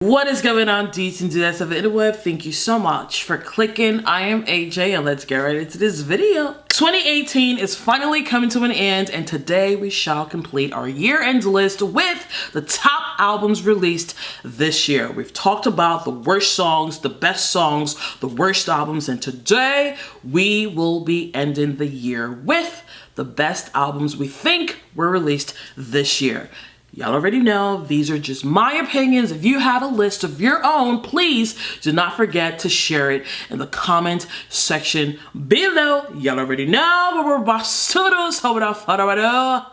What is going on, Ds and Dudettes of the interweb? Thank you so much for clicking. I am AJ and let's get right into this video. 2018 is finally coming to an end and today we shall complete our year-end list with the top albums released this year. We've talked about the worst songs, the best songs, the worst albums, and today we will be ending the year with the best albums we think were released this year. Y'all already know these are just my opinions. If you have a list of your own, please do not forget to share it in the comment section below. Y'all already know what we're about to do, so without further ado,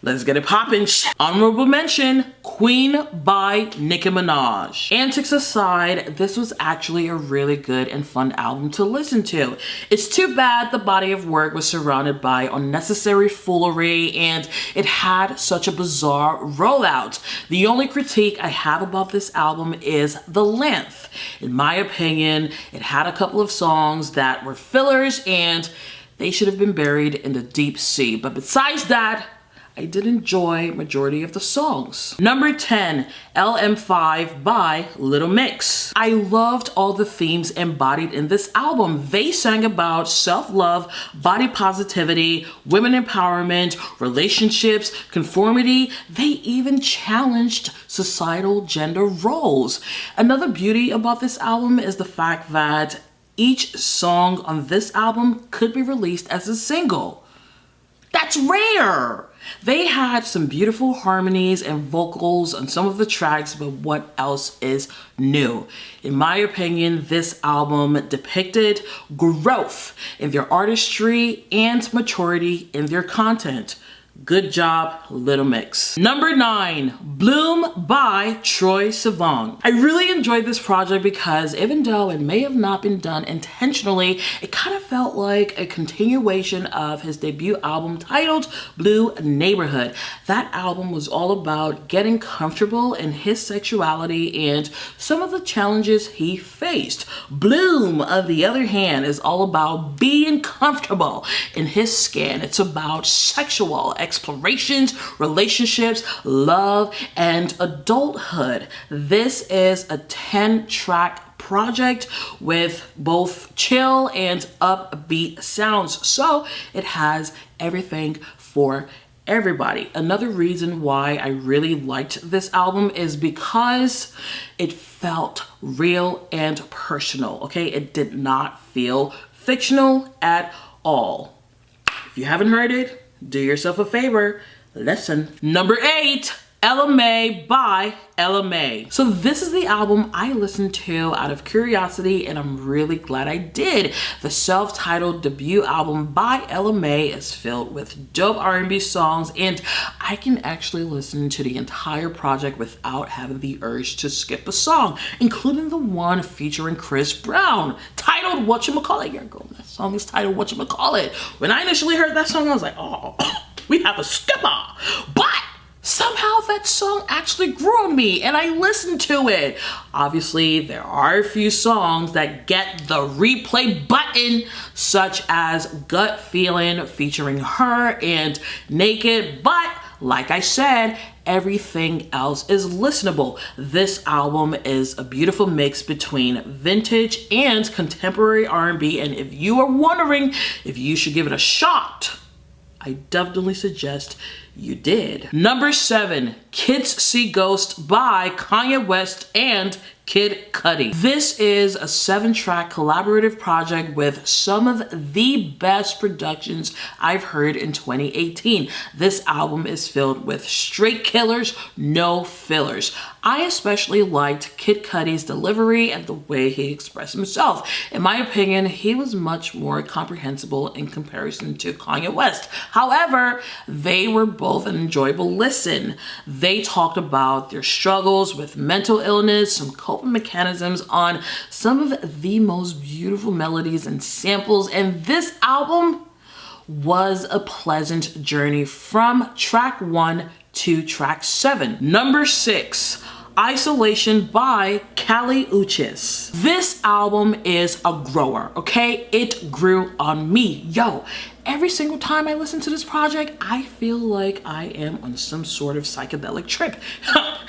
let's get it poppin'. Honorable mention, Queen by Nicki Minaj. Antics aside, this was actually a really good and fun album to listen to. It's too bad the body of work was surrounded by unnecessary foolery and it had such a bizarre rollout. The only critique I have about this album is the length. In my opinion, it had a couple of songs that were fillers and they should have been buried in the deep sea. But besides that, I did enjoy majority of the songs. Number 10, LM5 by Little Mix. I loved all the themes embodied in this album. They sang about self-love, body positivity, women empowerment, relationships, conformity. They even challenged societal gender roles. Another beauty about this album is the fact that each song on this album could be released as a single. That's rare. They had some beautiful harmonies and vocals on some of the tracks, but what else is new? In my opinion, this album depicted growth in their artistry and maturity in their content. Good job, Little Mix. Number 9, Bloom by Troye Sivan. I really enjoyed this project because even though it may have not been done intentionally, it kind of felt like a continuation of his debut album titled Blue Neighborhood. That album was all about getting comfortable in his sexuality and some of the challenges he faced. Bloom, on the other hand, is all about being comfortable in his skin. It's about sexual explorations, relationships, love, and adulthood. This is a 10-track project with both chill and upbeat sounds, so it has everything for everybody. Another reason why I really liked this album is because it felt real and personal, okay? It did not feel fictional at all. If you haven't heard it, do yourself a favor, listen. Number 8, LMA by LMA. So this is the album I listened to out of curiosity and I'm really glad I did. The self-titled debut album by LMA is filled with dope R&B songs and I can actually listen to the entire project without having the urge to skip a song, including the one featuring Chris Brown titled Whatchamacallit. Yeah, girl, that song is titled Whatchamacallit. When I initially heard that song, I was like, oh, we have a skipper. But somehow that song actually grew on me and I listened to it. Obviously, there are a few songs that get the replay button, such as Gut Feeling featuring Her and Naked, but like I said, everything else is listenable. This album is a beautiful mix between vintage and contemporary R&B, and if you are wondering if you should give it a shot, I definitely suggest you did. Number 7, Kids See Ghosts by Kanye West and Kid Cudi. This is a 7-track collaborative project with some of the best productions I've heard in 2018. This album is filled with straight killers, no fillers. I especially liked Kid Cudi's delivery and the way he expressed himself. In my opinion, he was much more comprehensible in comparison to Kanye West. However, they were both an enjoyable listen. They talked about their struggles with mental illness, some coping mechanisms on some of the most beautiful melodies and samples, and this album was a pleasant journey from track 1 to track 7. Number 6, Isolation by Kali Uchis. This album is a grower, okay? It grew on me. Yo, every single time I listen to this project, I feel like I am on some sort of psychedelic trip.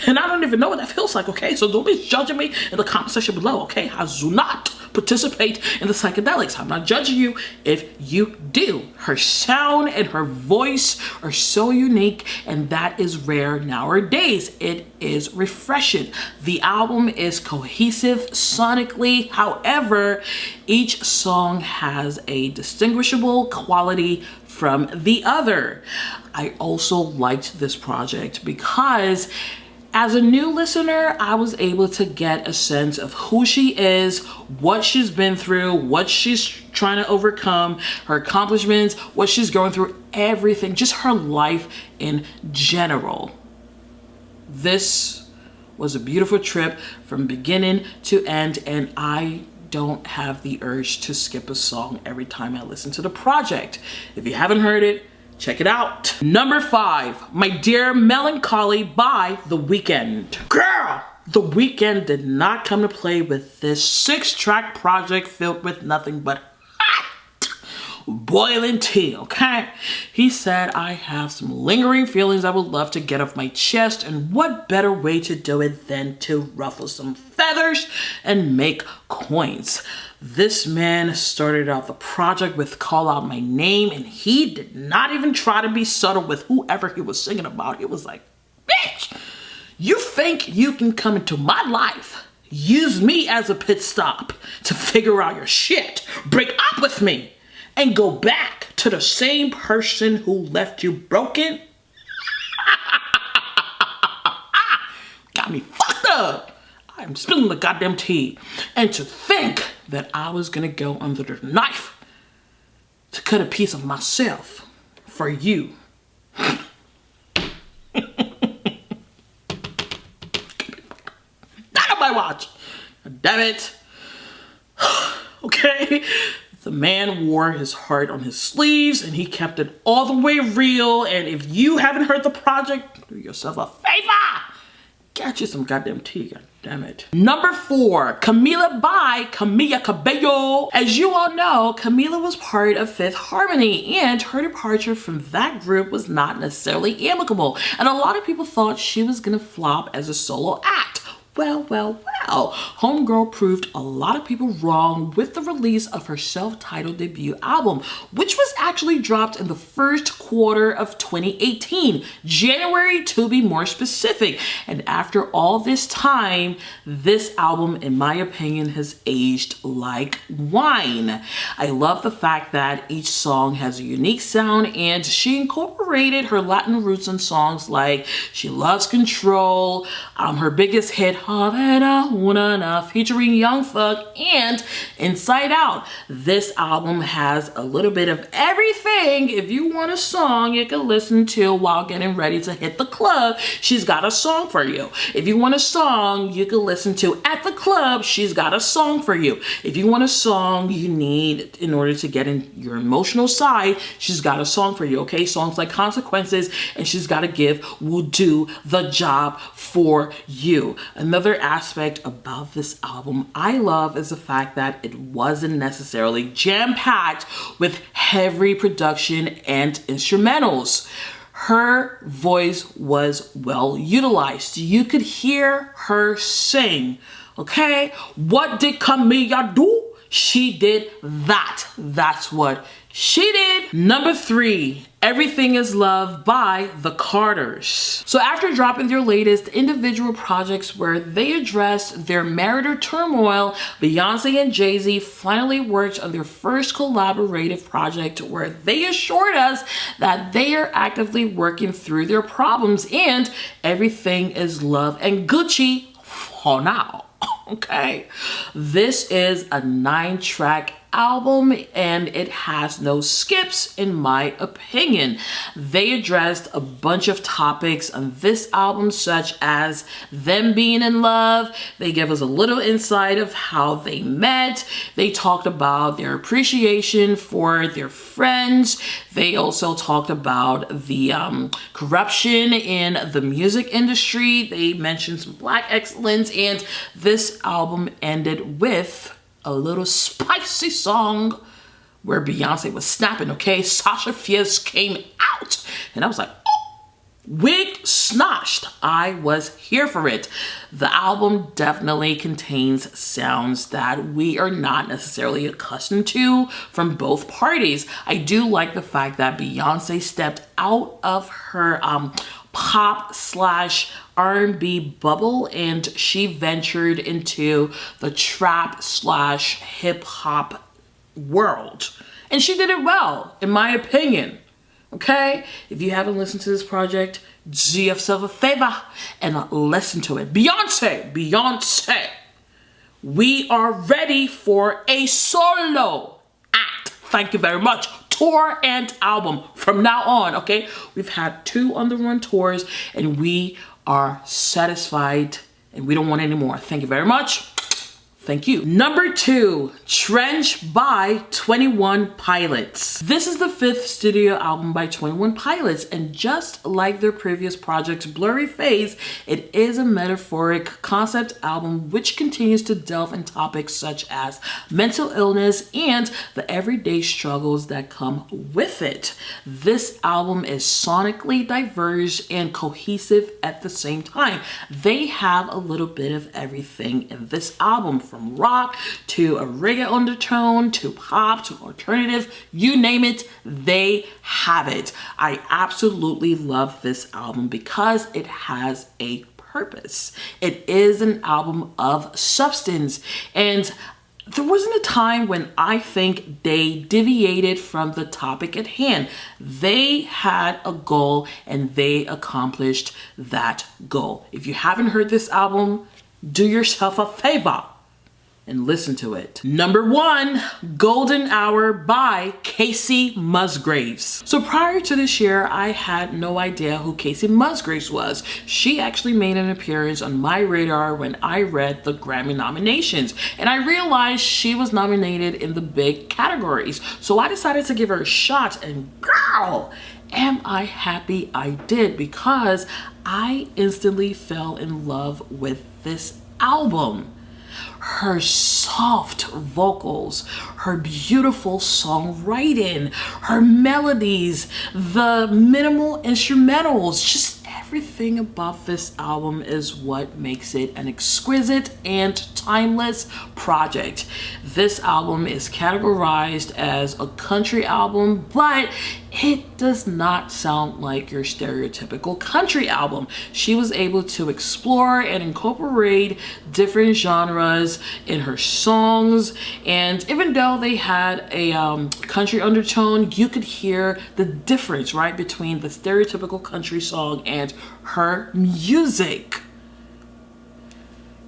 And I don't even know what that feels like, okay? So don't be judging me in the comment section below, okay? I do not participate in the psychedelics. I'm not judging you if you do. Her sound and her voice are so unique, and that is rare nowadays. It is refreshing. The album is cohesive sonically. However, each song has a distinguishable quality from the other. I also liked this project because as a new listener, I was able to get a sense of who she is, what she's been through, what she's trying to overcome, her accomplishments, what she's going through, everything, just her life in general. This was a beautiful trip from beginning to end, and I don't have the urge to skip a song every time I listen to the project. If you haven't heard it, check it out. Number 5, My Dear Melancholy by The Weeknd. Girl, The Weeknd did not come to play with this 6-track project filled with nothing but hot, boiling tea, okay? He said, I have some lingering feelings I would love to get off my chest, and what better way to do it than to ruffle some feathers and make coins. This man started out the project with Call Out My Name, and he did not even try to be subtle with whoever he was singing about. It was like, bitch, you think you can come into my life, use me as a pit stop to figure out your shit, break up with me, and go back to the same person who left you broken? Got me fucked up. I'm spilling the goddamn tea. And to think that I was gonna go under the knife to cut a piece of myself for you. Not on my watch. Damn it. Okay? The man wore his heart on his sleeves, and he kept it all the way real. And if you haven't heard the project, do yourself a favor. Get you some goddamn tea, god damn it. Number 4, Kamila by Camila Cabello. As you all know, Kamila was part of Fifth Harmony, and her departure from that group was not necessarily amicable. And a lot of people thought she was gonna flop as a solo act. Well. Homegirl proved a lot of people wrong with the release of her self-titled debut album, which was actually dropped in the first quarter of 2018, January to be more specific. And after all this time, this album, in my opinion, has aged like wine. I love the fact that each song has a unique sound, and she incorporated her Latin roots in songs like She Loves Control, her biggest hit, Havana Una, featuring Young Thug, and Inside Out. This album has a little bit of everything. If you want a song you can listen to while getting ready to hit the club, she's got a song for you. If you want a song you can listen to at the club, she's got a song for you. If you want a song you need in order to get in your emotional side, she's got a song for you, okay? Songs like Consequences and She's Gotta Give will do the job for you. Another aspect about this album I love is the fact that it wasn't necessarily jam-packed with heavy production and instrumentals. Her voice was well utilized. You could hear her sing, okay? What did Kamila do? She did that. That's what she did. Number 3, Everything Is Love by The Carters. So after dropping their latest individual projects where they addressed their marital turmoil, Beyonce and Jay-Z finally worked on their first collaborative project where they assured us that they are actively working through their problems, and everything is love and Gucci for now. Okay, this is a 9-track album and it has no skips in my opinion. They addressed a bunch of topics on this album, such as them being in love. They give us a little insight of how they met. They talked about their appreciation for their friends. They also talked about the corruption in the music industry. They mentioned some Black excellence, and this album ended with a little spicy song where Beyonce was snapping, okay? Sasha Fierce came out, and I was like, oh, wig snatched. I was here for it. The album definitely contains sounds that we are not necessarily accustomed to from both parties. I do like the fact that Beyonce stepped out of her pop slash R&B bubble and she ventured into the trap slash hip hop world. And she did it well, in my opinion. Okay? If you haven't listened to this project, do yourself a favor and listen to it. Beyonce, we are ready for a solo act. Thank you very much. Tour and album from now on, okay? We've had 2 on the run tours and we are satisfied and we don't want any more. Thank you very much. Thank you. Number 2, Trench by 21 Pilots. This is the 5th studio album by 21 Pilots, and just like their previous project, Blurry Phase, it is a metaphoric concept album which continues to delve in topics such as mental illness and the everyday struggles that come with it. This album is sonically diverse and cohesive at the same time. They have a little bit of everything in this album, from rock to a reggae undertone to pop to alternative, you name it, they have it. I absolutely love this album because it has a purpose. It is an album of substance, and there wasn't a time when I think they deviated from the topic at hand. They had a goal and they accomplished that goal. If you haven't heard this album, do yourself a favor and listen to it. Number 1, Golden Hour by Kacey Musgraves. So prior to this year, I had no idea who Kacey Musgraves was. She actually made an appearance on my radar when I read the Grammy nominations, and I realized she was nominated in the big categories. So I decided to give her a shot, and girl, am I happy I did, because I instantly fell in love with this album. Her soft vocals, her beautiful songwriting, her melodies, the minimal instrumentals, just everything about this album is what makes it an exquisite and timeless project. This album is categorized as a country album, but it does not sound like your stereotypical country album. She was able to explore and incorporate different genres in her songs, and even though they had a country undertone, you could hear the difference, right, between the stereotypical country song and her music.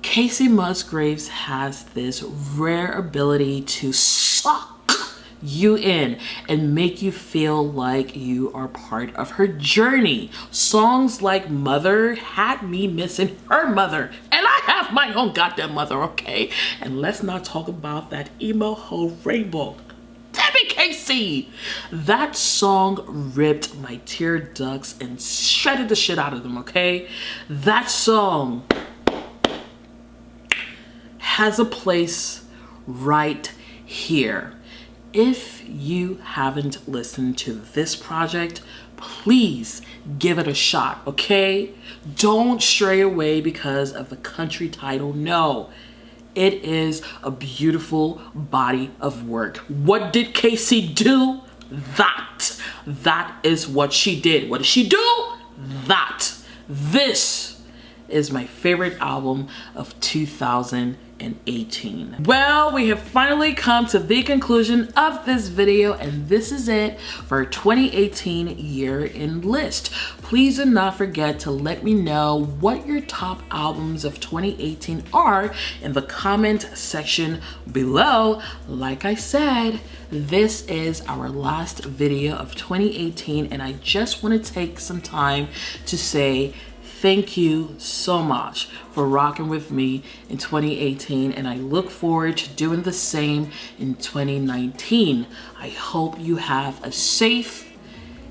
Kacey Musgraves has this rare ability to suck you in and make you feel like you are part of her journey. Songs like Mother had me missing her mother, and I have my own goddamn mother, okay? And let's not talk about that emo hoe Rainbow. Damn it, Kacey! That song ripped my tear ducts and shredded the shit out of them, okay? That song has a place right here. If you haven't listened to this project, please give it a shot, okay? Don't stray away because of the country title. No, it is a beautiful body of work. What did Kacey do? That is what she did. What did she do? That. This is my favorite album of 2018. Well, we have finally come to the conclusion of this video, and this is it for 2018 year in list. Please do not forget to let me know what your top albums of 2018 are in the comment section below. Like I said, this is our last video of 2018, and I just want to take some time to say thank you so much for rocking with me in 2018, and I look forward to doing the same in 2019. I hope you have a safe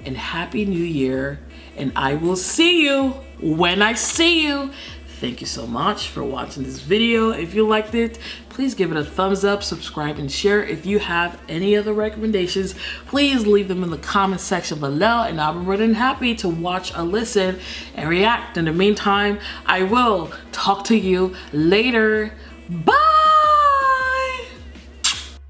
and happy new year, and I will see you when I see you. Thank you so much for watching this video. If you liked it, please give it a thumbs up, subscribe, and share. If you have any other recommendations, please leave them in the comment section below, and I'll be more than happy to watch or listen and react. In the meantime, I will talk to you later. Bye!